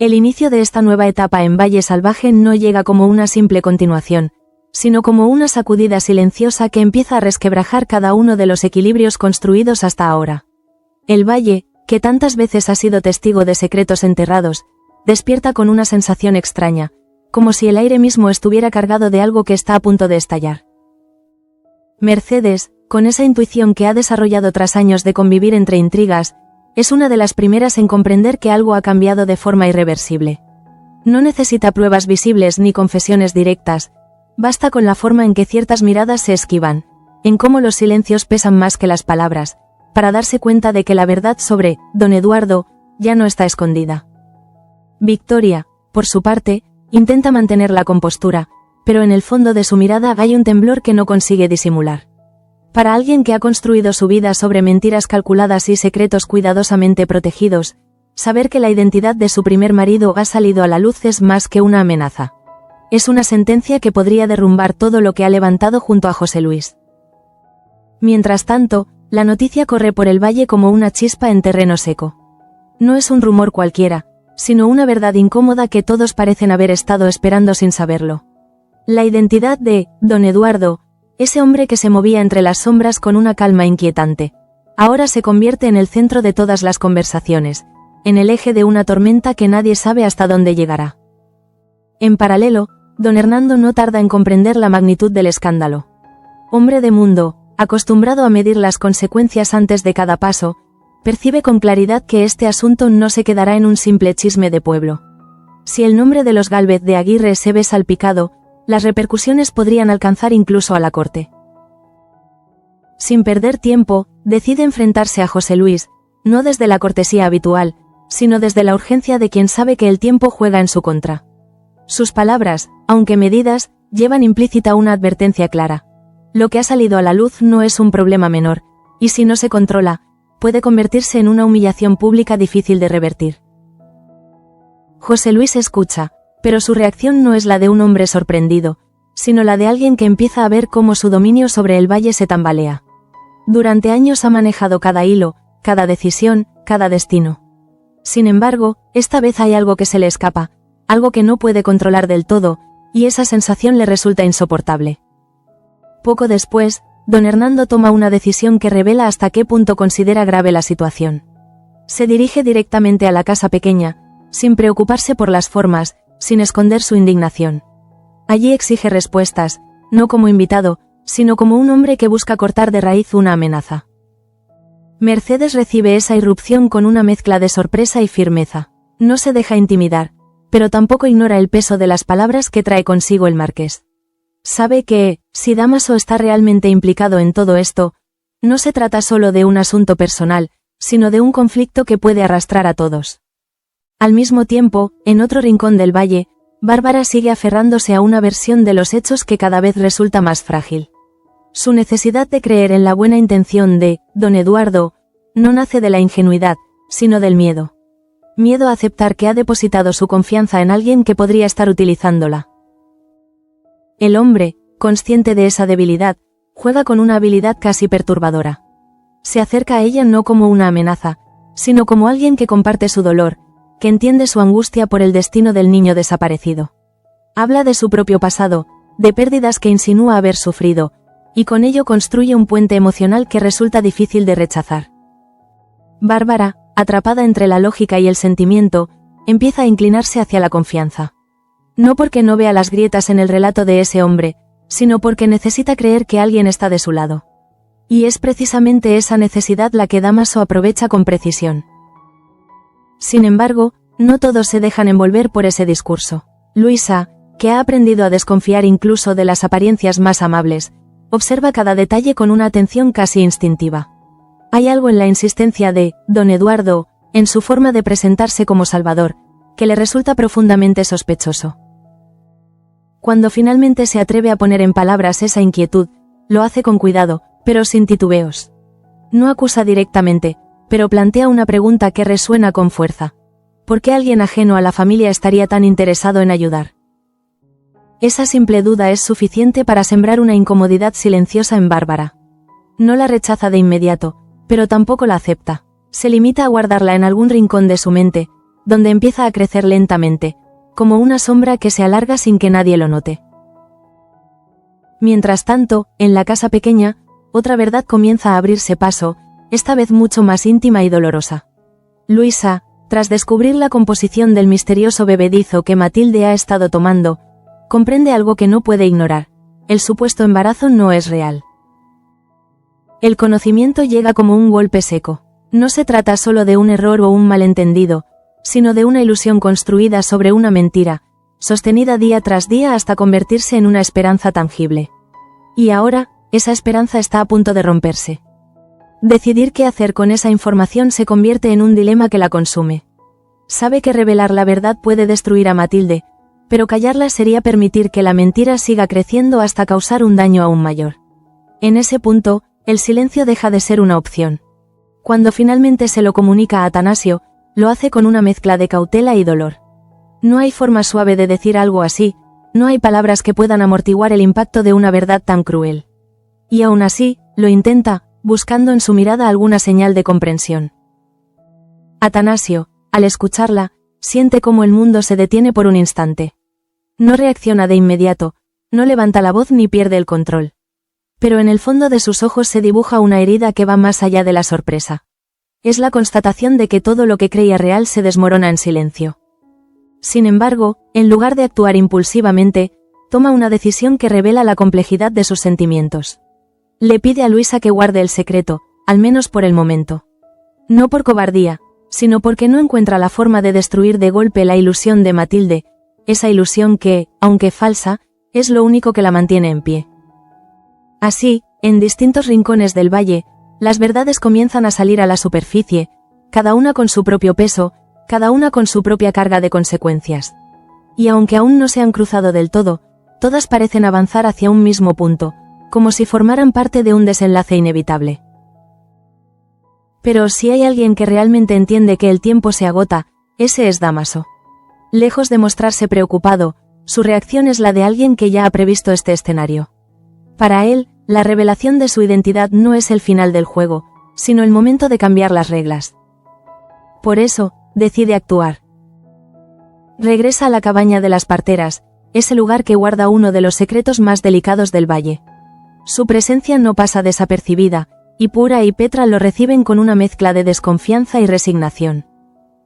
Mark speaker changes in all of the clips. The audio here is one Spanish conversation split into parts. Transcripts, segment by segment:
Speaker 1: El inicio de esta nueva etapa en Valle Salvaje no llega como una simple continuación, sino como una sacudida silenciosa que empieza a resquebrajar cada uno de los equilibrios construidos hasta ahora. El valle, que tantas veces ha sido testigo de secretos enterrados, despierta con una sensación extraña, como si el aire mismo estuviera cargado de algo que está a punto de estallar. Mercedes, con esa intuición que ha desarrollado tras años de convivir entre intrigas, es una de las primeras en comprender que algo ha cambiado de forma irreversible. No necesita pruebas visibles ni confesiones directas, basta con la forma en que ciertas miradas se esquivan, en cómo los silencios pesan más que las palabras, para darse cuenta de que la verdad sobre don Eduardo ya no está escondida. Victoria, por su parte, intenta mantener la compostura, pero en el fondo de su mirada hay un temblor que no consigue disimular. Para alguien que ha construido su vida sobre mentiras calculadas y secretos cuidadosamente protegidos, saber que la identidad de su primer marido ha salido a la luz es más que una amenaza. Es una sentencia que podría derrumbar todo lo que ha levantado junto a José Luis. Mientras tanto, la noticia corre por el valle como una chispa en terreno seco. No es un rumor cualquiera, sino una verdad incómoda que todos parecen haber estado esperando sin saberlo. La identidad de don Eduardo, ese hombre que se movía entre las sombras con una calma inquietante, ahora se convierte en el centro de todas las conversaciones, en el eje de una tormenta que nadie sabe hasta dónde llegará. En paralelo, don Hernando no tarda en comprender la magnitud del escándalo. Hombre de mundo, acostumbrado a medir las consecuencias antes de cada paso, percibe con claridad que este asunto no se quedará en un simple chisme de pueblo. Si el nombre de los Gálvez de Aguirre se ve salpicado, las repercusiones podrían alcanzar incluso a la corte. Sin perder tiempo, decide enfrentarse a José Luis, no desde la cortesía habitual, sino desde la urgencia de quien sabe que el tiempo juega en su contra. Sus palabras, aunque medidas, llevan implícita una advertencia clara. Lo que ha salido a la luz no es un problema menor, y si no se controla, puede convertirse en una humillación pública difícil de revertir. José Luis escucha, pero su reacción no es la de un hombre sorprendido, sino la de alguien que empieza a ver cómo su dominio sobre el valle se tambalea. Durante años ha manejado cada hilo, cada decisión, cada destino. Sin embargo, esta vez hay algo que se le escapa, algo que no puede controlar del todo, y esa sensación le resulta insoportable. Poco después, don Hernando toma una decisión que revela hasta qué punto considera grave la situación. Se dirige directamente a la casa pequeña, sin preocuparse por las formas, sin esconder su indignación. Allí exige respuestas, no como invitado, sino como un hombre que busca cortar de raíz una amenaza. Mercedes recibe esa irrupción con una mezcla de sorpresa y firmeza. No se deja intimidar, pero tampoco ignora el peso de las palabras que trae consigo el marqués. Sabe que, si Dámaso está realmente implicado en todo esto, no se trata solo de un asunto personal, sino de un conflicto que puede arrastrar a todos. Al mismo tiempo, en otro rincón del valle, Bárbara sigue aferrándose a una versión de los hechos que cada vez resulta más frágil. Su necesidad de creer en la buena intención de don Eduardo no nace de la ingenuidad, sino del miedo. Miedo a aceptar que ha depositado su confianza en alguien que podría estar utilizándola. El hombre, consciente de esa debilidad, juega con una habilidad casi perturbadora. Se acerca a ella no como una amenaza, sino como alguien que comparte su dolor, que entiende su angustia por el destino del niño desaparecido. Habla de su propio pasado, de pérdidas que insinúa haber sufrido, y con ello construye un puente emocional que resulta difícil de rechazar. Bárbara, atrapada entre la lógica y el sentimiento, empieza a inclinarse hacia la confianza. No porque no vea las grietas en el relato de ese hombre, sino porque necesita creer que alguien está de su lado. Y es precisamente esa necesidad la que Dámaso aprovecha con precisión. Sin embargo, no todos se dejan envolver por ese discurso. Luisa, que ha aprendido a desconfiar incluso de las apariencias más amables, observa cada detalle con una atención casi instintiva. Hay algo en la insistencia de don Eduardo, en su forma de presentarse como salvador, que le resulta profundamente sospechoso. Cuando finalmente se atreve a poner en palabras esa inquietud, lo hace con cuidado, pero sin titubeos. No acusa directamente, pero plantea una pregunta que resuena con fuerza. ¿Por qué alguien ajeno a la familia estaría tan interesado en ayudar? Esa simple duda es suficiente para sembrar una incomodidad silenciosa en Bárbara. No la rechaza de inmediato, pero tampoco la acepta. Se limita a guardarla en algún rincón de su mente, donde empieza a crecer lentamente, como una sombra que se alarga sin que nadie lo note. Mientras tanto, en la casa pequeña, otra verdad comienza a abrirse paso, esta vez mucho más íntima y dolorosa. Luisa, tras descubrir la composición del misterioso bebedizo que Matilde ha estado tomando, comprende algo que no puede ignorar: el supuesto embarazo no es real. El conocimiento llega como un golpe seco. No se trata solo de un error o un malentendido, sino de una ilusión construida sobre una mentira, sostenida día tras día hasta convertirse en una esperanza tangible. Y ahora, esa esperanza está a punto de romperse. Decidir qué hacer con esa información se convierte en un dilema que la consume. Sabe que revelar la verdad puede destruir a Matilde, pero callarla sería permitir que la mentira siga creciendo hasta causar un daño aún mayor. En ese punto, el silencio deja de ser una opción. Cuando finalmente se lo comunica a Atanasio, lo hace con una mezcla de cautela y dolor. No hay forma suave de decir algo así, no hay palabras que puedan amortiguar el impacto de una verdad tan cruel. Y aún así, lo intenta, buscando en su mirada alguna señal de comprensión. Atanasio, al escucharla, siente cómo el mundo se detiene por un instante. No reacciona de inmediato, no levanta la voz ni pierde el control. Pero en el fondo de sus ojos se dibuja una herida que va más allá de la sorpresa. Es la constatación de que todo lo que creía real se desmorona en silencio. Sin embargo, en lugar de actuar impulsivamente, toma una decisión que revela la complejidad de sus sentimientos. Le pide a Luisa que guarde el secreto, al menos por el momento. No por cobardía, sino porque no encuentra la forma de destruir de golpe la ilusión de Matilde, esa ilusión que, aunque falsa, es lo único que la mantiene en pie. Así, en distintos rincones del valle, las verdades comienzan a salir a la superficie, cada una con su propio peso, cada una con su propia carga de consecuencias. Y aunque aún no se han cruzado del todo, todas parecen avanzar hacia un mismo punto, como si formaran parte de un desenlace inevitable. Pero si hay alguien que realmente entiende que el tiempo se agota, ese es Dámaso. Lejos de mostrarse preocupado, su reacción es la de alguien que ya ha previsto este escenario. Para él, la revelación de su identidad no es el final del juego, sino el momento de cambiar las reglas. Por eso, decide actuar. Regresa a la cabaña de las parteras, ese lugar que guarda uno de los secretos más delicados del valle. Su presencia no pasa desapercibida, y Pura y Petra lo reciben con una mezcla de desconfianza y resignación.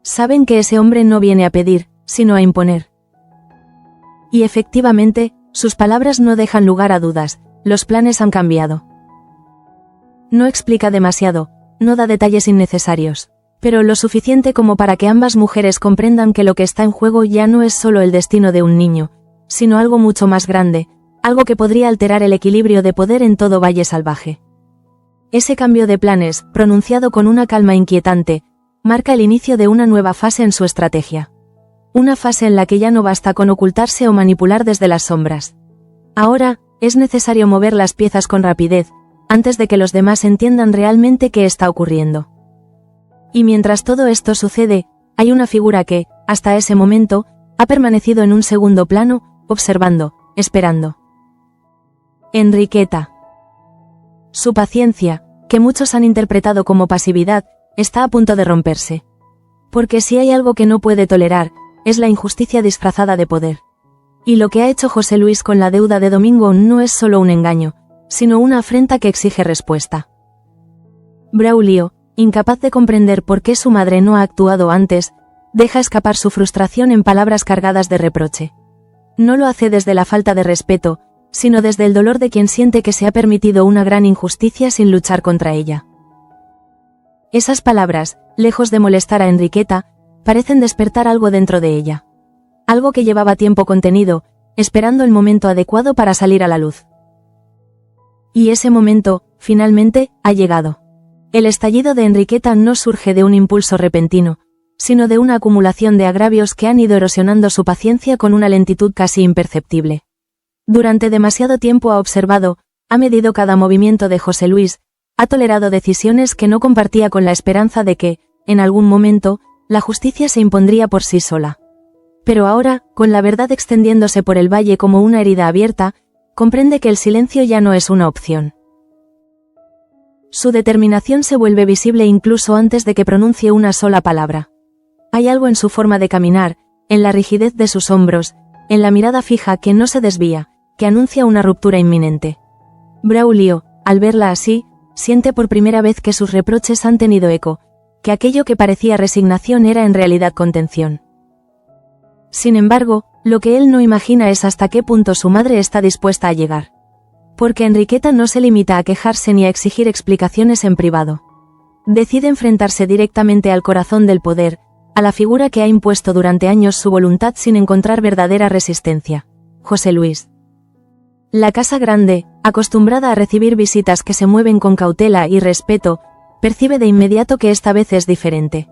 Speaker 1: Saben que ese hombre no viene a pedir, sino a imponer. Y efectivamente, sus palabras no dejan lugar a dudas, los planes han cambiado. No explica demasiado, no da detalles innecesarios, pero lo suficiente como para que ambas mujeres comprendan que lo que está en juego ya no es solo el destino de un niño, sino algo mucho más grande, algo que podría alterar el equilibrio de poder en todo Valle Salvaje. Ese cambio de planes, pronunciado con una calma inquietante, marca el inicio de una nueva fase en su estrategia. Una fase en la que ya no basta con ocultarse o manipular desde las sombras. Ahora, es necesario mover las piezas con rapidez, antes de que los demás entiendan realmente qué está ocurriendo. Y mientras todo esto sucede, hay una figura que, hasta ese momento, ha permanecido en un segundo plano, observando, esperando. Enriqueta. Su paciencia, que muchos han interpretado como pasividad, está a punto de romperse. Porque si hay algo que no puede tolerar, es la injusticia disfrazada de poder. Y lo que ha hecho José Luis con la deuda de Domingo no es solo un engaño, sino una afrenta que exige respuesta. Braulio, incapaz de comprender por qué su madre no ha actuado antes, deja escapar su frustración en palabras cargadas de reproche. No lo hace desde la falta de respeto, sino desde el dolor de quien siente que se ha permitido una gran injusticia sin luchar contra ella. Esas palabras, lejos de molestar a Enriqueta, parecen despertar algo dentro de ella. Algo que llevaba tiempo contenido, esperando el momento adecuado para salir a la luz. Y ese momento, finalmente, ha llegado. El estallido de Enriqueta no surge de un impulso repentino, sino de una acumulación de agravios que han ido erosionando su paciencia con una lentitud casi imperceptible. Durante demasiado tiempo ha observado, ha medido cada movimiento de José Luis, ha tolerado decisiones que no compartía con la esperanza de que, en algún momento, la justicia se impondría por sí sola. Pero ahora, con la verdad extendiéndose por el valle como una herida abierta, comprende que el silencio ya no es una opción. Su determinación se vuelve visible incluso antes de que pronuncie una sola palabra. Hay algo en su forma de caminar, en la rigidez de sus hombros, en la mirada fija que no se desvía, que anuncia una ruptura inminente. Braulio, al verla así, siente por primera vez que sus reproches han tenido eco, que aquello que parecía resignación era en realidad contención. Sin embargo, lo que él no imagina es hasta qué punto su madre está dispuesta a llegar. Porque Enriqueta no se limita a quejarse ni a exigir explicaciones en privado. Decide enfrentarse directamente al corazón del poder, a la figura que ha impuesto durante años su voluntad sin encontrar verdadera resistencia: José Luis. La casa grande, acostumbrada a recibir visitas que se mueven con cautela y respeto, percibe de inmediato que esta vez es diferente.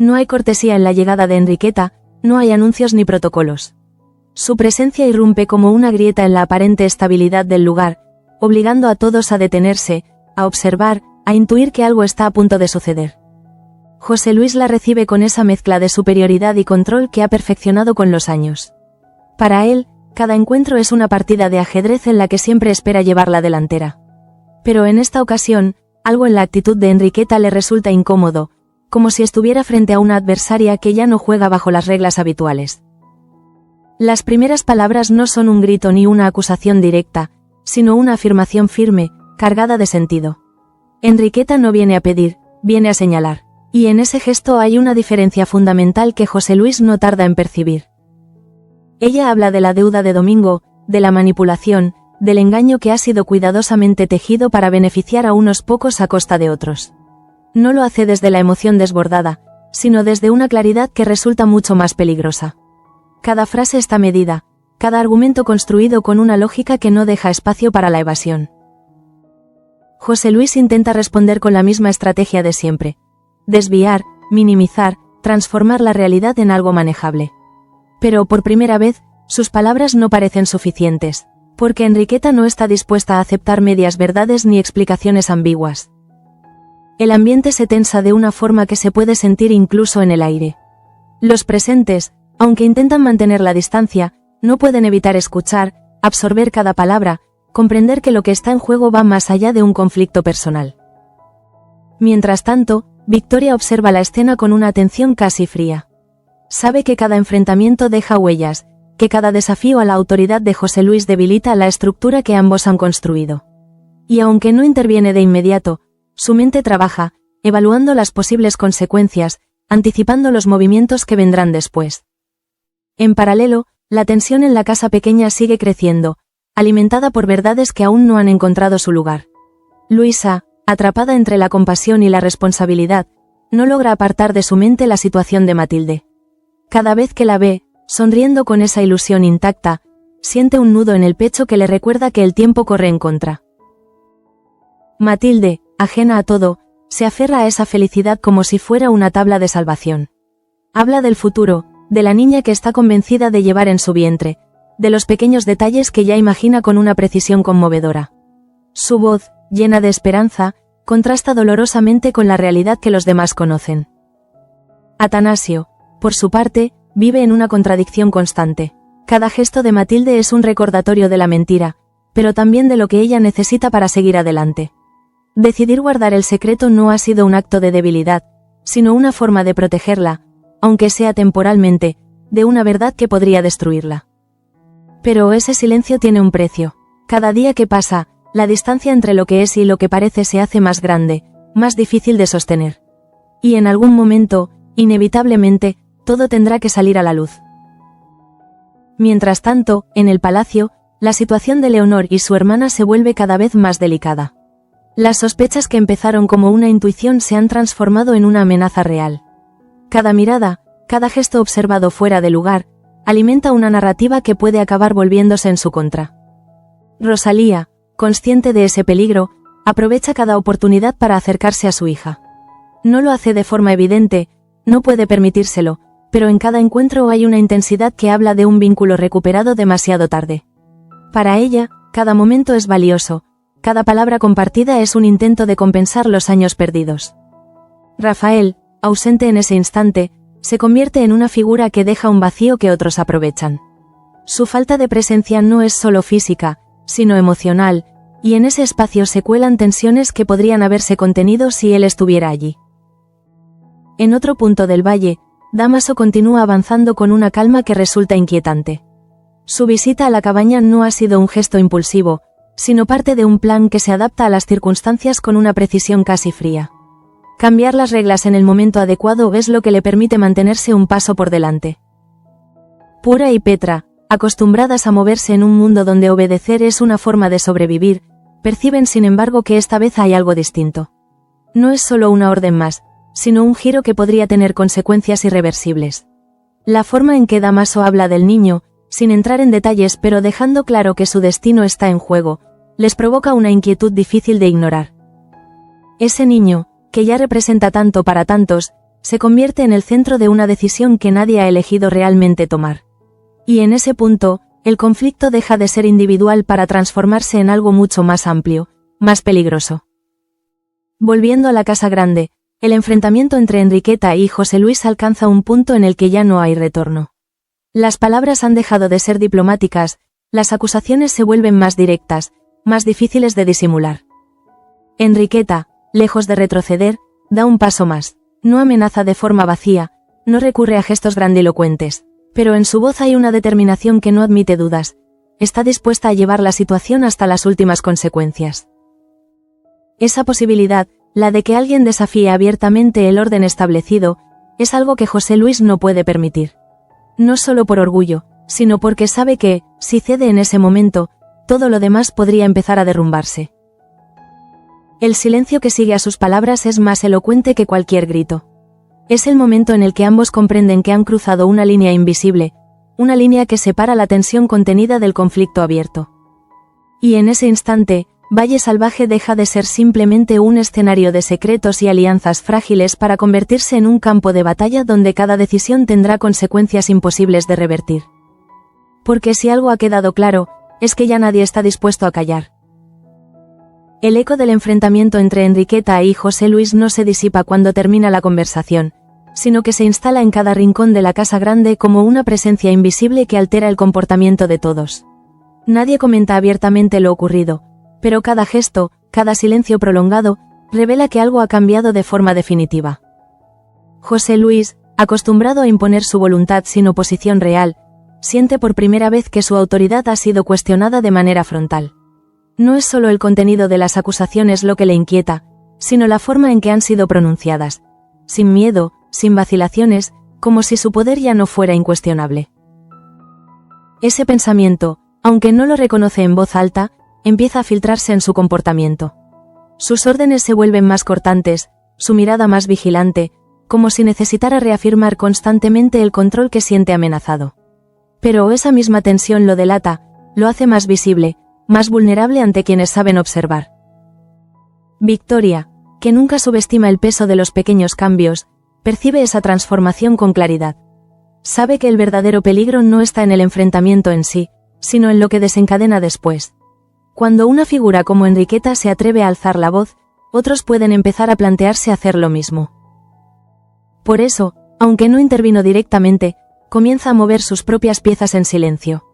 Speaker 1: No hay cortesía en la llegada de Enriqueta, no hay anuncios ni protocolos. Su presencia irrumpe como una grieta en la aparente estabilidad del lugar, obligando a todos a detenerse, a observar, a intuir que algo está a punto de suceder. José Luis la recibe con esa mezcla de superioridad y control que ha perfeccionado con los años. Para él, cada encuentro es una partida de ajedrez en la que siempre espera llevar la delantera. Pero en esta ocasión, algo en la actitud de Enriqueta le resulta incómodo, como si estuviera frente a una adversaria que ya no juega bajo las reglas habituales. Las primeras palabras no son un grito ni una acusación directa, sino una afirmación firme, cargada de sentido. Enriqueta no viene a pedir, viene a señalar. Y en ese gesto hay una diferencia fundamental que José Luis no tarda en percibir. Ella habla de la deuda de Domingo, de la manipulación, del engaño que ha sido cuidadosamente tejido para beneficiar a unos pocos a costa de otros. No lo hace desde la emoción desbordada, sino desde una claridad que resulta mucho más peligrosa. Cada frase está medida, cada argumento construido con una lógica que no deja espacio para la evasión. José Luis intenta responder con la misma estrategia de siempre: desviar, minimizar, transformar la realidad en algo manejable. Pero por primera vez, sus palabras no parecen suficientes, porque Enriqueta no está dispuesta a aceptar medias verdades ni explicaciones ambiguas. El ambiente se tensa de una forma que se puede sentir incluso en el aire. Los presentes, aunque intentan mantener la distancia, no pueden evitar escuchar, absorber cada palabra, comprender que lo que está en juego va más allá de un conflicto personal. Mientras tanto, Victoria observa la escena con una atención casi fría. Sabe que cada enfrentamiento deja huellas, que cada desafío a la autoridad de José Luis debilita la estructura que ambos han construido. Y aunque no interviene de inmediato, su mente trabaja, evaluando las posibles consecuencias, anticipando los movimientos que vendrán después. En paralelo, la tensión en la casa pequeña sigue creciendo, alimentada por verdades que aún no han encontrado su lugar. Luisa, atrapada entre la compasión y la responsabilidad, no logra apartar de su mente la situación de Matilde. Cada vez que la ve, sonriendo con esa ilusión intacta, siente un nudo en el pecho que le recuerda que el tiempo corre en contra. Matilde, ajena a todo, se aferra a esa felicidad como si fuera una tabla de salvación. Habla del futuro, de la niña que está convencida de llevar en su vientre, de los pequeños detalles que ya imagina con una precisión conmovedora. Su voz, llena de esperanza, contrasta dolorosamente con la realidad que los demás conocen. Atanasio, por su parte, vive en una contradicción constante. Cada gesto de Matilde es un recordatorio de la mentira, pero también de lo que ella necesita para seguir adelante. Decidir guardar el secreto no ha sido un acto de debilidad, sino una forma de protegerla, aunque sea temporalmente, de una verdad que podría destruirla. Pero ese silencio tiene un precio. Cada día que pasa, la distancia entre lo que es y lo que parece se hace más grande, más difícil de sostener. Y en algún momento, inevitablemente, todo tendrá que salir a la luz. Mientras tanto, en el palacio, la situación de Leonor y su hermana se vuelve cada vez más delicada. Las sospechas que empezaron como una intuición se han transformado en una amenaza real. Cada mirada, cada gesto observado fuera de lugar, alimenta una narrativa que puede acabar volviéndose en su contra. Rosalía, consciente de ese peligro, aprovecha cada oportunidad para acercarse a su hija. No lo hace de forma evidente, no puede permitírselo, pero en cada encuentro hay una intensidad que habla de un vínculo recuperado demasiado tarde. Para ella, cada momento es valioso, cada palabra compartida es un intento de compensar los años perdidos. Rafael, ausente en ese instante, se convierte en una figura que deja un vacío que otros aprovechan. Su falta de presencia no es solo física, sino emocional, y en ese espacio se cuelan tensiones que podrían haberse contenido si él estuviera allí. En otro punto del valle, Dámaso continúa avanzando con una calma que resulta inquietante. Su visita a la cabaña no ha sido un gesto impulsivo, sino parte de un plan que se adapta a las circunstancias con una precisión casi fría. Cambiar las reglas en el momento adecuado es lo que le permite mantenerse un paso por delante. Pura y Petra, acostumbradas a moverse en un mundo donde obedecer es una forma de sobrevivir, perciben sin embargo que esta vez hay algo distinto. No es solo una orden más, sino un giro que podría tener consecuencias irreversibles. La forma en que Dámaso habla del niño, sin entrar en detalles pero dejando claro que su destino está en juego, les provoca una inquietud difícil de ignorar. Ese niño, que ya representa tanto para tantos, se convierte en el centro de una decisión que nadie ha elegido realmente tomar. Y en ese punto, el conflicto deja de ser individual para transformarse en algo mucho más amplio, más peligroso. Volviendo a la casa grande, el enfrentamiento entre Enriqueta y José Luis alcanza un punto en el que ya no hay retorno. Las palabras han dejado de ser diplomáticas, las acusaciones se vuelven más directas, más difíciles de disimular. Enriqueta, lejos de retroceder, da un paso más. No amenaza de forma vacía, no recurre a gestos grandilocuentes, pero en su voz hay una determinación que no admite dudas. Está dispuesta a llevar la situación hasta las últimas consecuencias. Esa posibilidad, la de que alguien desafíe abiertamente el orden establecido, es algo que José Luis no puede permitir. No solo por orgullo, sino porque sabe que, si cede en ese momento, todo lo demás podría empezar a derrumbarse. El silencio que sigue a sus palabras es más elocuente que cualquier grito. Es el momento en el que ambos comprenden que han cruzado una línea invisible, una línea que separa la tensión contenida del conflicto abierto. Y en ese instante, Valle Salvaje deja de ser simplemente un escenario de secretos y alianzas frágiles para convertirse en un campo de batalla donde cada decisión tendrá consecuencias imposibles de revertir. Porque si algo ha quedado claro, es que ya nadie está dispuesto a callar. El eco del enfrentamiento entre Enriqueta y José Luis no se disipa cuando termina la conversación, sino que se instala en cada rincón de la casa grande como una presencia invisible que altera el comportamiento de todos. Nadie comenta abiertamente lo ocurrido, pero cada gesto, cada silencio prolongado, revela que algo ha cambiado de forma definitiva. José Luis, acostumbrado a imponer su voluntad sin oposición real, siente por primera vez que su autoridad ha sido cuestionada de manera frontal. No es solo el contenido de las acusaciones lo que le inquieta, sino la forma en que han sido pronunciadas, sin miedo, sin vacilaciones, como si su poder ya no fuera incuestionable. Ese pensamiento, aunque no lo reconoce en voz alta, empieza a filtrarse en su comportamiento. Sus órdenes se vuelven más cortantes, su mirada más vigilante, como si necesitara reafirmar constantemente el control que siente amenazado. Pero esa misma tensión lo delata, lo hace más visible, más vulnerable ante quienes saben observar. Victoria, que nunca subestima el peso de los pequeños cambios, percibe esa transformación con claridad. Sabe que el verdadero peligro no está en el enfrentamiento en sí, sino en lo que desencadena después. Cuando una figura como Enriqueta se atreve a alzar la voz, otros pueden empezar a plantearse hacer lo mismo. Por eso, aunque no intervino directamente, comienza a mover sus propias piezas en silencio.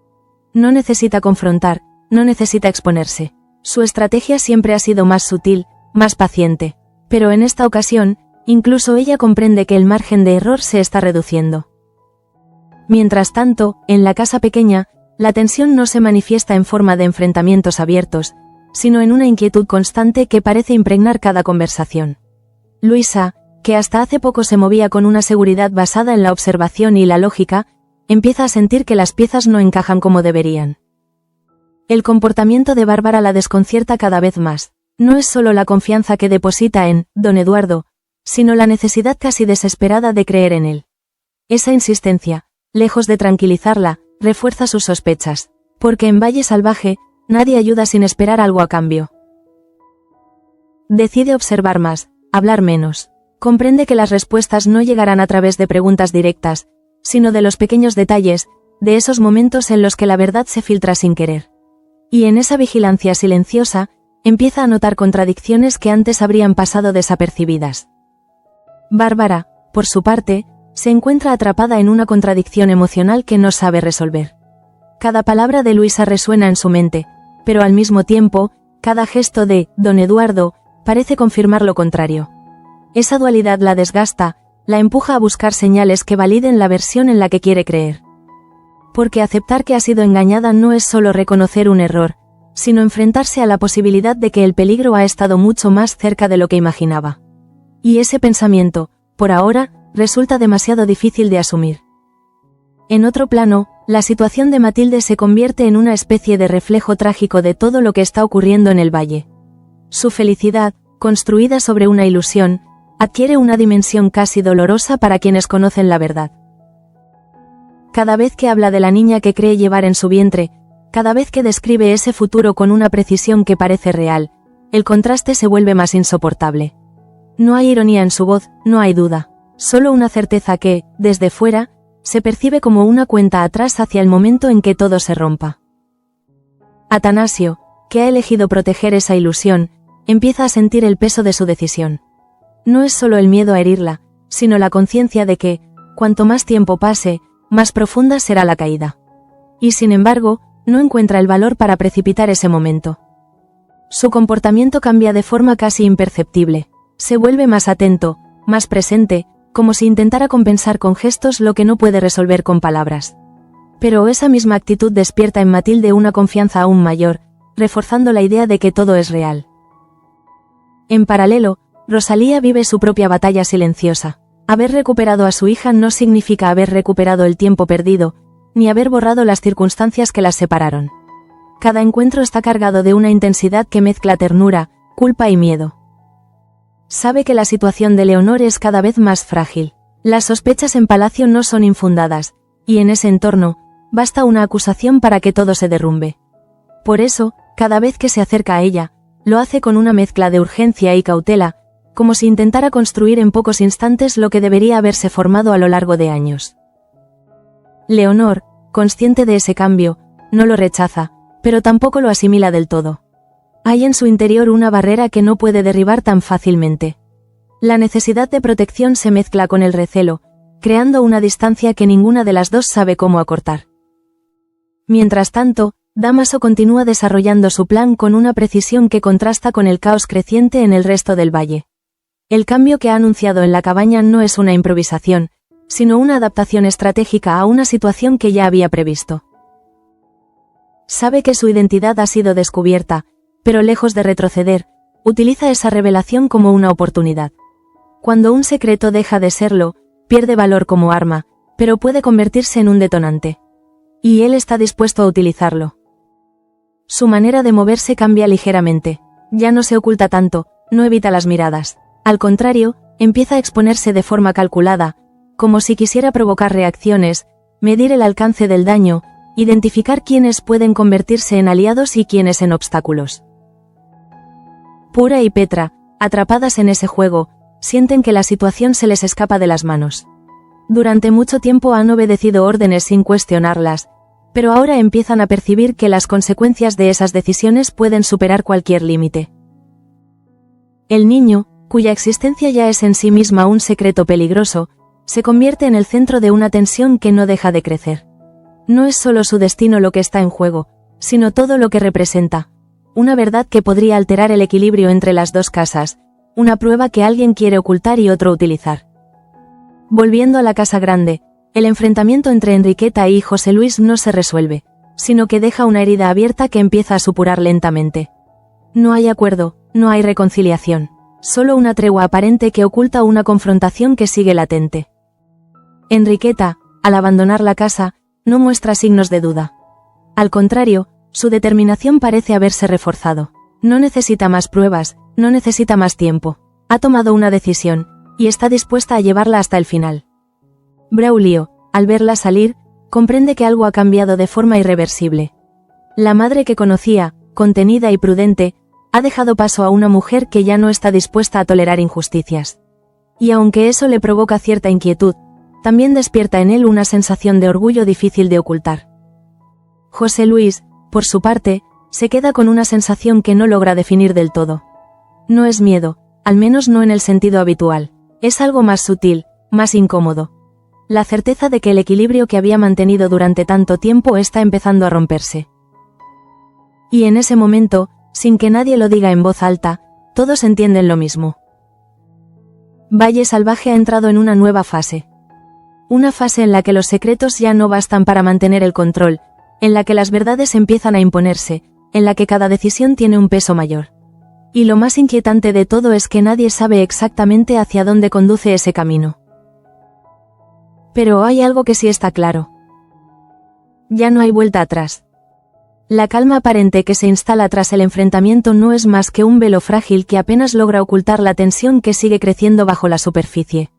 Speaker 1: No necesita confrontar, no necesita exponerse. Su estrategia siempre ha sido más sutil, más paciente. Pero en esta ocasión, incluso ella comprende que el margen de error se está reduciendo. Mientras tanto, en la casa pequeña, la tensión no se manifiesta en forma de enfrentamientos abiertos, sino en una inquietud constante que parece impregnar cada conversación. Luisa, que hasta hace poco se movía con una seguridad basada en la observación y la lógica, empieza a sentir que las piezas no encajan como deberían. El comportamiento de Bárbara la desconcierta cada vez más. No es solo la confianza que deposita en don Eduardo, sino la necesidad casi desesperada de creer en él. Esa insistencia, lejos de tranquilizarla, refuerza sus sospechas, porque en Valle Salvaje, nadie ayuda sin esperar algo a cambio. Decide observar más, hablar menos. Comprende que las respuestas no llegarán a través de preguntas directas, sino de los pequeños detalles, de esos momentos en los que la verdad se filtra sin querer. Y en esa vigilancia silenciosa, empieza a notar contradicciones que antes habrían pasado desapercibidas. Bárbara, por su parte, se encuentra atrapada en una contradicción emocional que no sabe resolver. Cada palabra de Luisa resuena en su mente, pero al mismo tiempo, cada gesto de don Eduardo parece confirmar lo contrario. Esa dualidad la desgasta, la empuja a buscar señales que validen la versión en la que quiere creer. Porque aceptar que ha sido engañada no es solo reconocer un error, sino enfrentarse a la posibilidad de que el peligro ha estado mucho más cerca de lo que imaginaba. Y ese pensamiento, por ahora, resulta demasiado difícil de asumir. En otro plano, la situación de Matilde se convierte en una especie de reflejo trágico de todo lo que está ocurriendo en el valle. Su felicidad, construida sobre una ilusión, adquiere una dimensión casi dolorosa para quienes conocen la verdad. Cada vez que habla de la niña que cree llevar en su vientre, cada vez que describe ese futuro con una precisión que parece real, el contraste se vuelve más insoportable. No hay ironía en su voz, no hay duda, solo una certeza que, desde fuera, se percibe como una cuenta atrás hacia el momento en que todo se rompa. Atanasio, que ha elegido proteger esa ilusión, empieza a sentir el peso de su decisión. No es solo el miedo a herirla, sino la conciencia de que, cuanto más tiempo pase, más profunda será la caída. Y sin embargo, no encuentra el valor para precipitar ese momento. Su comportamiento cambia de forma casi imperceptible, se vuelve más atento, más presente, como si intentara compensar con gestos lo que no puede resolver con palabras. Pero esa misma actitud despierta en Matilde una confianza aún mayor, reforzando la idea de que todo es real. En paralelo, Rosalía vive su propia batalla silenciosa. Haber recuperado a su hija no significa haber recuperado el tiempo perdido, ni haber borrado las circunstancias que las separaron. Cada encuentro está cargado de una intensidad que mezcla ternura, culpa y miedo. Sabe que la situación de Leonor es cada vez más frágil. Las sospechas en Palacio no son infundadas, y en ese entorno, basta una acusación para que todo se derrumbe. Por eso, cada vez que se acerca a ella, lo hace con una mezcla de urgencia y cautela, como si intentara construir en pocos instantes lo que debería haberse formado a lo largo de años. Leonor, consciente de ese cambio, no lo rechaza, pero tampoco lo asimila del todo. Hay en su interior una barrera que no puede derribar tan fácilmente. La necesidad de protección se mezcla con el recelo, creando una distancia que ninguna de las dos sabe cómo acortar. Mientras tanto, Dámaso continúa desarrollando su plan con una precisión que contrasta con el caos creciente en el resto del valle. El cambio que ha anunciado en la cabaña no es una improvisación, sino una adaptación estratégica a una situación que ya había previsto. Sabe que su identidad ha sido descubierta, pero lejos de retroceder, utiliza esa revelación como una oportunidad. Cuando un secreto deja de serlo, pierde valor como arma, pero puede convertirse en un detonante. Y él está dispuesto a utilizarlo. Su manera de moverse cambia ligeramente. Ya no se oculta tanto, no evita las miradas. Al contrario, empieza a exponerse de forma calculada, como si quisiera provocar reacciones, medir el alcance del daño, identificar quiénes pueden convertirse en aliados y quiénes en obstáculos. Pura y Petra, atrapadas en ese juego, sienten que la situación se les escapa de las manos. Durante mucho tiempo han obedecido órdenes sin cuestionarlas, pero ahora empiezan a percibir que las consecuencias de esas decisiones pueden superar cualquier límite. El niño, cuya existencia ya es en sí misma un secreto peligroso, se convierte en el centro de una tensión que no deja de crecer. No es solo su destino lo que está en juego, sino todo lo que representa. Una verdad que podría alterar el equilibrio entre las dos casas, una prueba que alguien quiere ocultar y otro utilizar. Volviendo a la casa grande, el enfrentamiento entre Enriqueta y José Luis no se resuelve, sino que deja una herida abierta que empieza a supurar lentamente. No hay acuerdo, no hay reconciliación, solo una tregua aparente que oculta una confrontación que sigue latente. Enriqueta, al abandonar la casa, no muestra signos de duda. Al contrario, su determinación parece haberse reforzado. No necesita más pruebas, no necesita más tiempo. Ha tomado una decisión, y está dispuesta a llevarla hasta el final. Braulio, al verla salir, comprende que algo ha cambiado de forma irreversible. La madre que conocía, contenida y prudente, ha dejado paso a una mujer que ya no está dispuesta a tolerar injusticias. Y aunque eso le provoca cierta inquietud, también despierta en él una sensación de orgullo difícil de ocultar. José Luis, por su parte, se queda con una sensación que no logra definir del todo. No es miedo, al menos no en el sentido habitual, es algo más sutil, más incómodo. La certeza de que el equilibrio que había mantenido durante tanto tiempo está empezando a romperse. Y en ese momento, sin que nadie lo diga en voz alta, todos entienden lo mismo. Valle Salvaje ha entrado en una nueva fase. Una fase en la que los secretos ya no bastan para mantener el control, en la que las verdades empiezan a imponerse, en la que cada decisión tiene un peso mayor. Y lo más inquietante de todo es que nadie sabe exactamente hacia dónde conduce ese camino. Pero hay algo que sí está claro. Ya no hay vuelta atrás. La calma aparente que se instala tras el enfrentamiento no es más que un velo frágil que apenas logra ocultar la tensión que sigue creciendo bajo la superficie.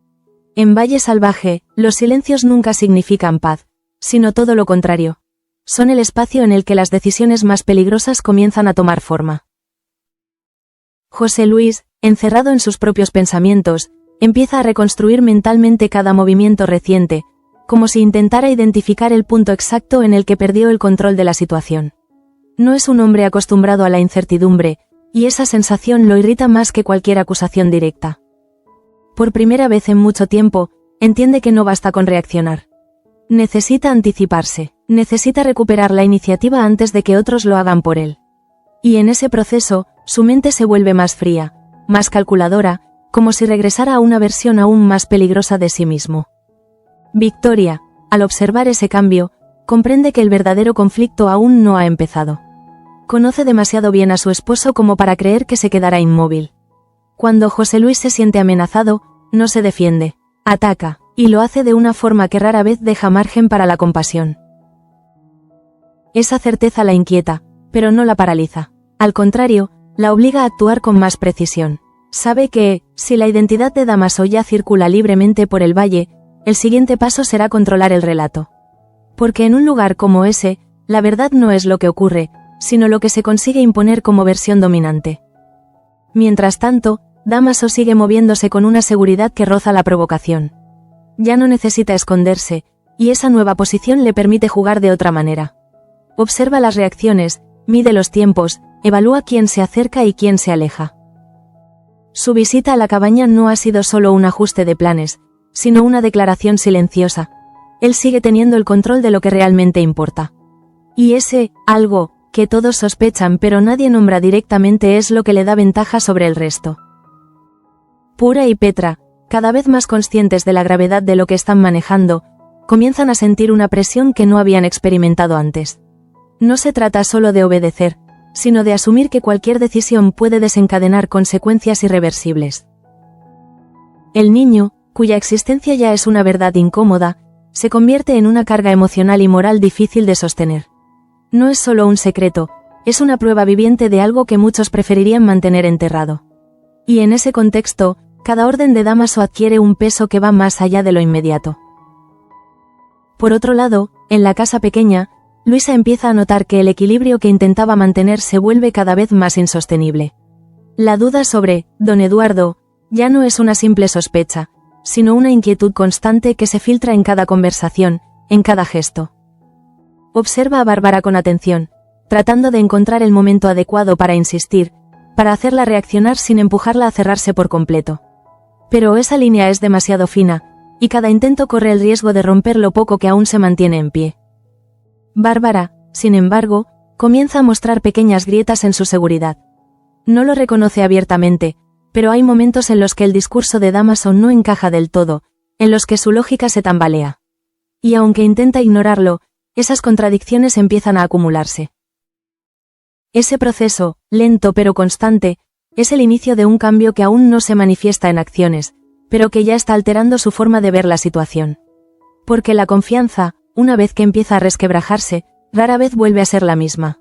Speaker 1: En Valle Salvaje, los silencios nunca significan paz, sino todo lo contrario. Son el espacio en el que las decisiones más peligrosas comienzan a tomar forma. José Luis, encerrado en sus propios pensamientos, empieza a reconstruir mentalmente cada movimiento reciente, como si intentara identificar el punto exacto en el que perdió el control de la situación. No es un hombre acostumbrado a la incertidumbre, y esa sensación lo irrita más que cualquier acusación directa. Por primera vez en mucho tiempo, entiende que no basta con reaccionar. Necesita anticiparse, necesita recuperar la iniciativa antes de que otros lo hagan por él. Y en ese proceso, su mente se vuelve más fría, más calculadora, como si regresara a una versión aún más peligrosa de sí mismo. Victoria, al observar ese cambio, comprende que el verdadero conflicto aún no ha empezado. Conoce demasiado bien a su esposo como para creer que se quedará inmóvil. Cuando José Luis se siente amenazado, no se defiende, ataca, y lo hace de una forma que rara vez deja margen para la compasión. Esa certeza la inquieta, pero no la paraliza. Al contrario, la obliga a actuar con más precisión. Sabe que, si la identidad de Dámaso ya circula libremente por el valle, el siguiente paso será controlar el relato. Porque en un lugar como ese, la verdad no es lo que ocurre, sino lo que se consigue imponer como versión dominante. Mientras tanto, Dámaso sigue moviéndose con una seguridad que roza la provocación. Ya no necesita esconderse, y esa nueva posición le permite jugar de otra manera. Observa las reacciones, mide los tiempos, evalúa quién se acerca y quién se aleja. Su visita a la cabaña no ha sido solo un ajuste de planes, sino una declaración silenciosa. Él sigue teniendo el control de lo que realmente importa. Y ese algo, que todos sospechan pero nadie nombra directamente, es lo que le da ventaja sobre el resto. Pura y Petra, cada vez más conscientes de la gravedad de lo que están manejando, comienzan a sentir una presión que no habían experimentado antes. No se trata solo de obedecer, sino de asumir que cualquier decisión puede desencadenar consecuencias irreversibles. El niño, cuya existencia ya es una verdad incómoda, se convierte en una carga emocional y moral difícil de sostener. No es solo un secreto, es una prueba viviente de algo que muchos preferirían mantener enterrado. Y en ese contexto, cada orden de Dámaso adquiere un peso que va más allá de lo inmediato. Por otro lado, en la casa pequeña, Luisa empieza a notar que el equilibrio que intentaba mantener se vuelve cada vez más insostenible. La duda sobre don Eduardo ya no es una simple sospecha, sino una inquietud constante que se filtra en cada conversación, en cada gesto. Observa a Bárbara con atención, tratando de encontrar el momento adecuado para insistir, para hacerla reaccionar sin empujarla a cerrarse por completo. Pero esa línea es demasiado fina, y cada intento corre el riesgo de romper lo poco que aún se mantiene en pie. Bárbara, sin embargo, comienza a mostrar pequeñas grietas en su seguridad. No lo reconoce abiertamente, pero hay momentos en los que el discurso de Dámaso no encaja del todo, en los que su lógica se tambalea. Y aunque intenta ignorarlo, esas contradicciones empiezan a acumularse. Ese proceso, lento pero constante, es el inicio de un cambio que aún no se manifiesta en acciones, pero que ya está alterando su forma de ver la situación. Porque la confianza, una vez que empieza a resquebrajarse, rara vez vuelve a ser la misma.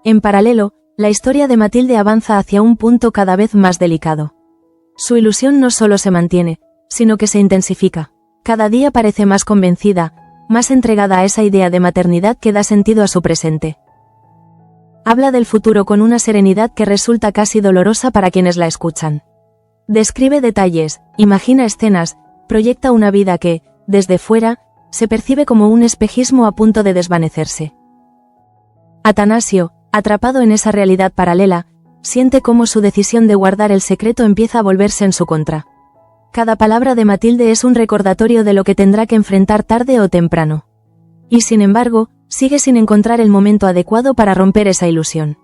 Speaker 1: En paralelo, la historia de Matilde avanza hacia un punto cada vez más delicado. Su ilusión no solo se mantiene, sino que se intensifica. Cada día parece más convencida, más entregada a esa idea de maternidad que da sentido a su presente. Habla del futuro con una serenidad que resulta casi dolorosa para quienes la escuchan. Describe detalles, imagina escenas, proyecta una vida que, desde fuera, se percibe como un espejismo a punto de desvanecerse. Atanasio, atrapado en esa realidad paralela, siente cómo su decisión de guardar el secreto empieza a volverse en su contra. Cada palabra de Matilde es un recordatorio de lo que tendrá que enfrentar tarde o temprano. Y sin embargo, sigue sin encontrar el momento adecuado para romper esa ilusión.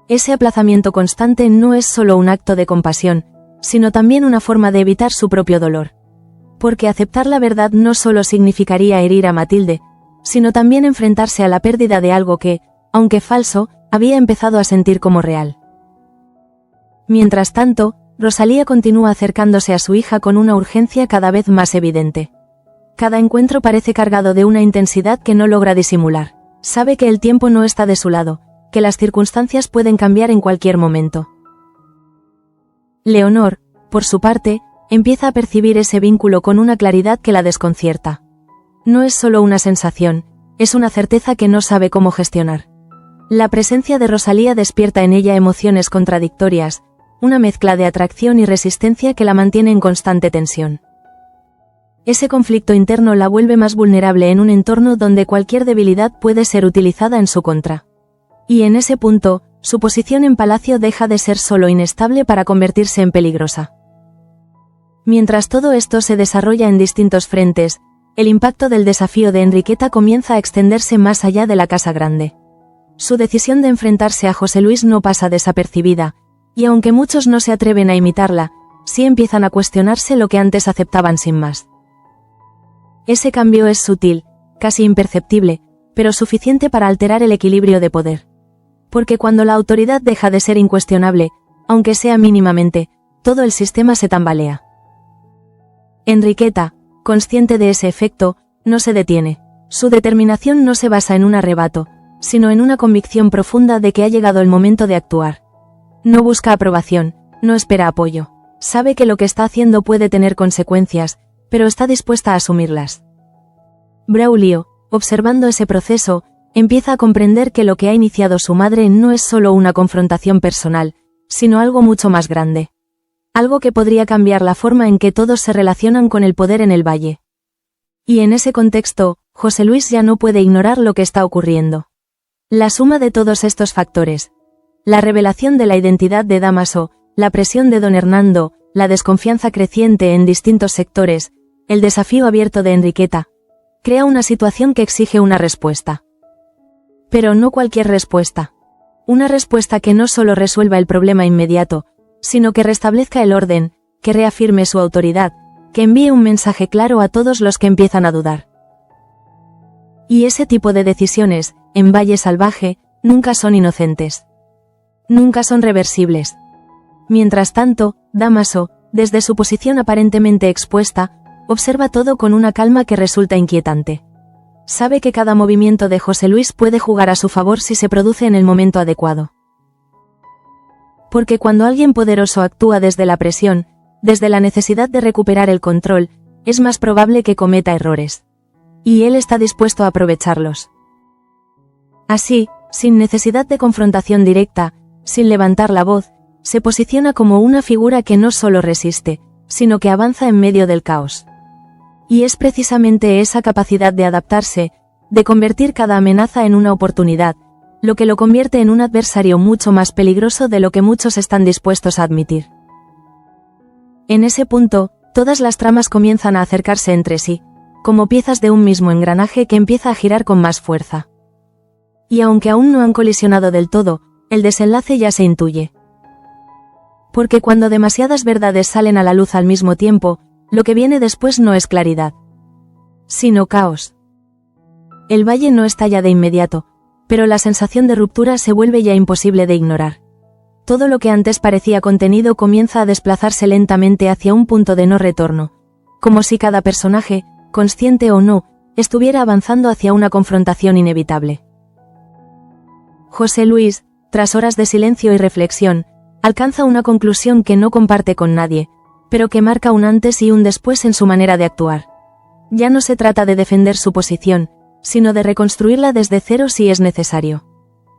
Speaker 1: Ese aplazamiento constante no es solo un acto de compasión, sino también una forma de evitar su propio dolor. Porque aceptar la verdad no solo significaría herir a Matilde, sino también enfrentarse a la pérdida de algo que, aunque falso, había empezado a sentir como real. Mientras tanto, Rosalía continúa acercándose a su hija con una urgencia cada vez más evidente. Cada encuentro parece cargado de una intensidad que no logra disimular. Sabe que el tiempo no está de su lado, que las circunstancias pueden cambiar en cualquier momento. Leonor, por su parte, empieza a percibir ese vínculo con una claridad que la desconcierta. No es solo una sensación, es una certeza que no sabe cómo gestionar. La presencia de Rosalía despierta en ella emociones contradictorias, una mezcla de atracción y resistencia que la mantiene en constante tensión. Ese conflicto interno la vuelve más vulnerable en un entorno donde cualquier debilidad puede ser utilizada en su contra. Y en ese punto, su posición en Palacio deja de ser solo inestable para convertirse en peligrosa. Mientras todo esto se desarrolla en distintos frentes, el impacto del desafío de Enriqueta comienza a extenderse más allá de la Casa Grande. Su decisión de enfrentarse a José Luis no pasa desapercibida, y aunque muchos no se atreven a imitarla, sí empiezan a cuestionarse lo que antes aceptaban sin más. Ese cambio es sutil, casi imperceptible, pero suficiente para alterar el equilibrio de poder. Porque cuando la autoridad deja de ser incuestionable, aunque sea mínimamente, todo el sistema se tambalea. Enriqueta, consciente de ese efecto, no se detiene. Su determinación no se basa en un arrebato, sino en una convicción profunda de que ha llegado el momento de actuar. No busca aprobación, no espera apoyo. Sabe que lo que está haciendo puede tener consecuencias, pero está dispuesta a asumirlas. Braulio, observando ese proceso, empieza a comprender que lo que ha iniciado su madre no es solo una confrontación personal, sino algo mucho más grande. Algo que podría cambiar la forma en que todos se relacionan con el poder en el valle. Y en ese contexto, José Luis ya no puede ignorar lo que está ocurriendo. La suma de todos estos factores, la revelación de la identidad de Dámaso, la presión de don Hernando, la desconfianza creciente en distintos sectores, el desafío abierto de Enriqueta, crea una situación que exige una respuesta. Pero no cualquier respuesta. Una respuesta que no solo resuelva el problema inmediato, sino que restablezca el orden, que reafirme su autoridad, que envíe un mensaje claro a todos los que empiezan a dudar. Y ese tipo de decisiones, en Valle Salvaje, nunca son inocentes. Nunca son reversibles. Mientras tanto, Dámaso, desde su posición aparentemente expuesta, observa todo con una calma que resulta inquietante. Sabe que cada movimiento de José Luis puede jugar a su favor si se produce en el momento adecuado. Porque cuando alguien poderoso actúa desde la presión, desde la necesidad de recuperar el control, es más probable que cometa errores. Y él está dispuesto a aprovecharlos. Así, sin necesidad de confrontación directa, sin levantar la voz, se posiciona como una figura que no solo resiste, sino que avanza en medio del caos. Y es precisamente esa capacidad de adaptarse, de convertir cada amenaza en una oportunidad, lo que lo convierte en un adversario mucho más peligroso de lo que muchos están dispuestos a admitir. En ese punto, todas las tramas comienzan a acercarse entre sí, como piezas de un mismo engranaje que empieza a girar con más fuerza. Y aunque aún no han colisionado del todo, el desenlace ya se intuye. Porque cuando demasiadas verdades salen a la luz al mismo tiempo, lo que viene después no es claridad, sino caos. El valle no estalla de inmediato, pero la sensación de ruptura se vuelve ya imposible de ignorar. Todo lo que antes parecía contenido comienza a desplazarse lentamente hacia un punto de no retorno, como si cada personaje, consciente o no, estuviera avanzando hacia una confrontación inevitable. José Luis, tras horas de silencio y reflexión, alcanza una conclusión que no comparte con nadie, pero que marca un antes y un después en su manera de actuar. Ya no se trata de defender su posición, sino de reconstruirla desde cero si es necesario.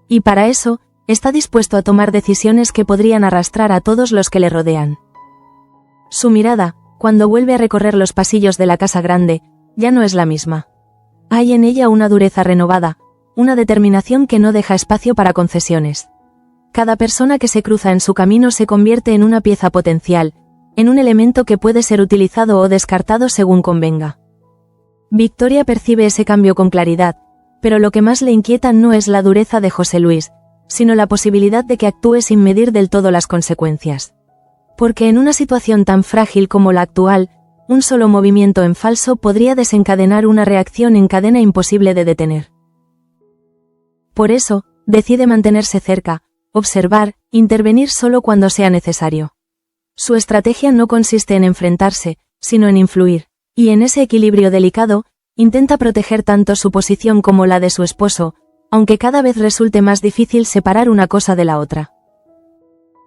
Speaker 1: Y para eso, está dispuesto a tomar decisiones que podrían arrastrar a todos los que le rodean. Su mirada, cuando vuelve a recorrer los pasillos de la Casa Grande, ya no es la misma. Hay en ella una dureza renovada, una determinación que no deja espacio para concesiones. Cada persona que se cruza en su camino se convierte en una pieza potencial, en un elemento que puede ser utilizado o descartado según convenga. Victoria percibe ese cambio con claridad, pero lo que más le inquieta no es la dureza de José Luis, sino la posibilidad de que actúe sin medir del todo las consecuencias. Porque en una situación tan frágil como la actual, un solo movimiento en falso podría desencadenar una reacción en cadena imposible de detener. Por eso, decide mantenerse cerca, observar, intervenir solo cuando sea necesario. Su estrategia no consiste en enfrentarse, sino en influir, y en ese equilibrio delicado, intenta proteger tanto su posición como la de su esposo, aunque cada vez resulte más difícil separar una cosa de la otra.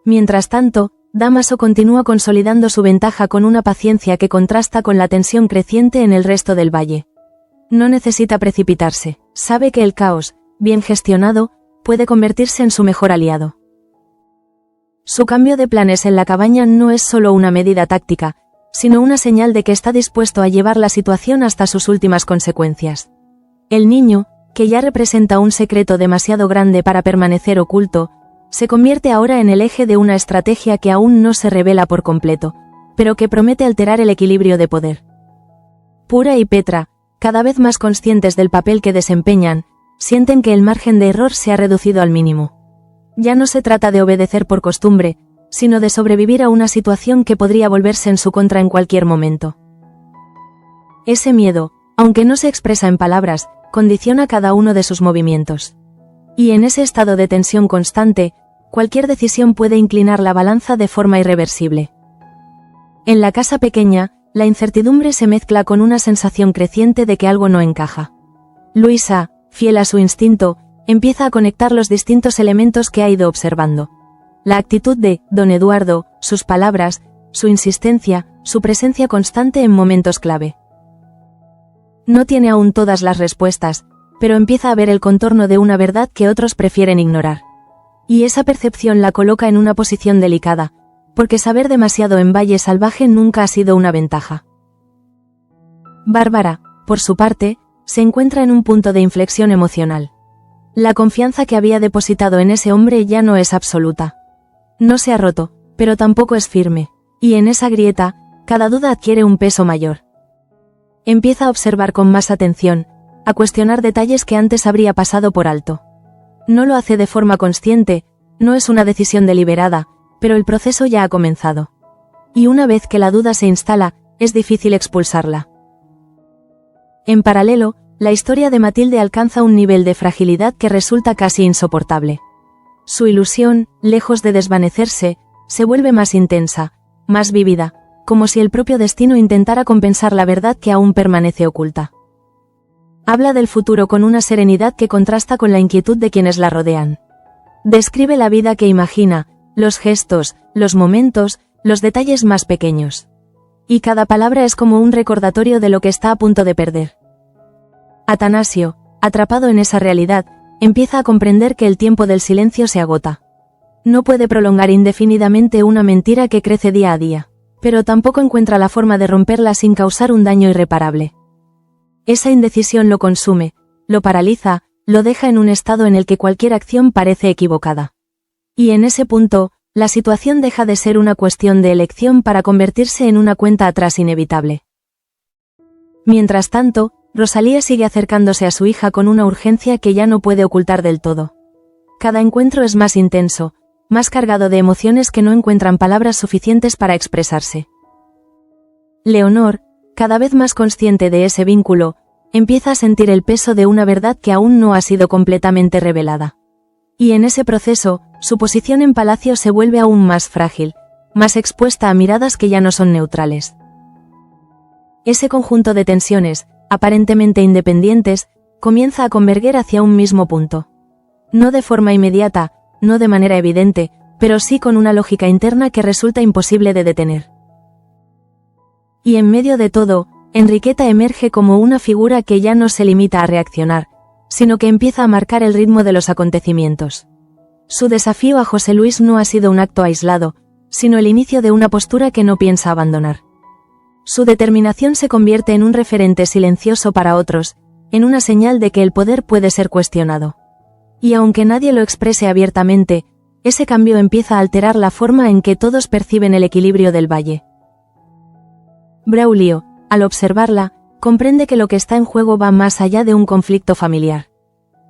Speaker 1: Mientras tanto, Dámaso continúa consolidando su ventaja con una paciencia que contrasta con la tensión creciente en el resto del valle. No necesita precipitarse, sabe que el caos, bien gestionado, puede convertirse en su mejor aliado. Su cambio de planes en la cabaña no es solo una medida táctica, sino una señal de que está dispuesto a llevar la situación hasta sus últimas consecuencias. El niño, que ya representa un secreto demasiado grande para permanecer oculto, se convierte ahora en el eje de una estrategia que aún no se revela por completo, pero que promete alterar el equilibrio de poder. Pura y Petra, cada vez más conscientes del papel que desempeñan, sienten que el margen de error se ha reducido al mínimo. Ya no se trata de obedecer por costumbre, sino de sobrevivir a una situación que podría volverse en su contra en cualquier momento. Ese miedo, aunque no se expresa en palabras, condiciona cada uno de sus movimientos. Y en ese estado de tensión constante, cualquier decisión puede inclinar la balanza de forma irreversible. En la casa pequeña, la incertidumbre se mezcla con una sensación creciente de que algo no encaja. Luisa, fiel a su instinto, empieza a conectar los distintos elementos que ha ido observando. La actitud de don Eduardo, sus palabras, su insistencia, su presencia constante en momentos clave. No tiene aún todas las respuestas, pero empieza a ver el contorno de una verdad que otros prefieren ignorar. Y esa percepción la coloca en una posición delicada, porque saber demasiado en Valle Salvaje nunca ha sido una ventaja. Bárbara, por su parte, se encuentra en un punto de inflexión emocional. La confianza que había depositado en ese hombre ya no es absoluta. No se ha roto, pero tampoco es firme, y en esa grieta, cada duda adquiere un peso mayor. Empieza a observar con más atención, a cuestionar detalles que antes habría pasado por alto. No lo hace de forma consciente, no es una decisión deliberada, pero el proceso ya ha comenzado. Y una vez que la duda se instala, es difícil expulsarla. En paralelo, la historia de Matilde alcanza un nivel de fragilidad que resulta casi insoportable. Su ilusión, lejos de desvanecerse, se vuelve más intensa, más vívida, como si el propio destino intentara compensar la verdad que aún permanece oculta. Habla del futuro con una serenidad que contrasta con la inquietud de quienes la rodean. Describe la vida que imagina, los gestos, los momentos, los detalles más pequeños. Y cada palabra es como un recordatorio de lo que está a punto de perder. Atanasio, atrapado en esa realidad, empieza a comprender que el tiempo del silencio se agota. No puede prolongar indefinidamente una mentira que crece día a día, pero tampoco encuentra la forma de romperla sin causar un daño irreparable. Esa indecisión lo consume, lo paraliza, lo deja en un estado en el que cualquier acción parece equivocada. Y en ese punto, la situación deja de ser una cuestión de elección para convertirse en una cuenta atrás inevitable. Mientras tanto, Rosalía sigue acercándose a su hija con una urgencia que ya no puede ocultar del todo. Cada encuentro es más intenso, más cargado de emociones que no encuentran palabras suficientes para expresarse. Leonor, cada vez más consciente de ese vínculo, empieza a sentir el peso de una verdad que aún no ha sido completamente revelada. Y en ese proceso, su posición en palacio se vuelve aún más frágil, más expuesta a miradas que ya no son neutrales. Ese conjunto de tensiones, aparentemente independientes, comienza a converger hacia un mismo punto. No de forma inmediata, no de manera evidente, pero sí con una lógica interna que resulta imposible de detener. Y en medio de todo, Enriqueta emerge como una figura que ya no se limita a reaccionar, sino que empieza a marcar el ritmo de los acontecimientos. Su desafío a José Luis no ha sido un acto aislado, sino el inicio de una postura que no piensa abandonar. Su determinación se convierte en un referente silencioso para otros, en una señal de que el poder puede ser cuestionado. Y aunque nadie lo exprese abiertamente, ese cambio empieza a alterar la forma en que todos perciben el equilibrio del valle. Braulio, al observarla, comprende que lo que está en juego va más allá de un conflicto familiar.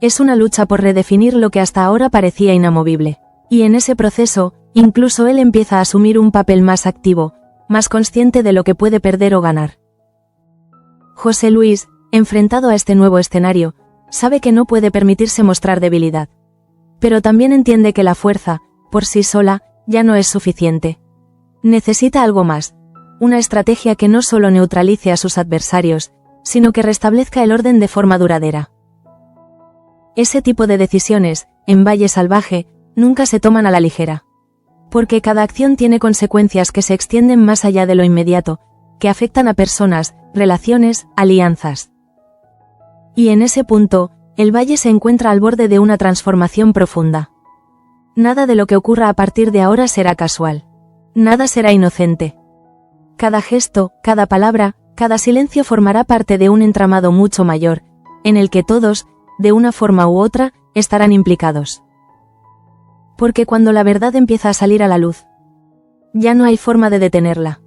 Speaker 1: Es una lucha por redefinir lo que hasta ahora parecía inamovible. Y en ese proceso, incluso él empieza a asumir un papel más activo, más consciente de lo que puede perder o ganar. José Luis, enfrentado a este nuevo escenario, sabe que no puede permitirse mostrar debilidad. Pero también entiende que la fuerza, por sí sola, ya no es suficiente. Necesita algo más, una estrategia que no solo neutralice a sus adversarios, sino que restablezca el orden de forma duradera. Ese tipo de decisiones, en Valle Salvaje, nunca se toman a la ligera. Porque cada acción tiene consecuencias que se extienden más allá de lo inmediato, que afectan a personas, relaciones, alianzas. Y en ese punto, el Valle se encuentra al borde de una transformación profunda. Nada de lo que ocurra a partir de ahora será casual. Nada será inocente. Cada gesto, cada palabra, cada silencio formará parte de un entramado mucho mayor, en el que todos, de una forma u otra, estarán implicados. Porque cuando la verdad empieza a salir a la luz, ya no hay forma de detenerla.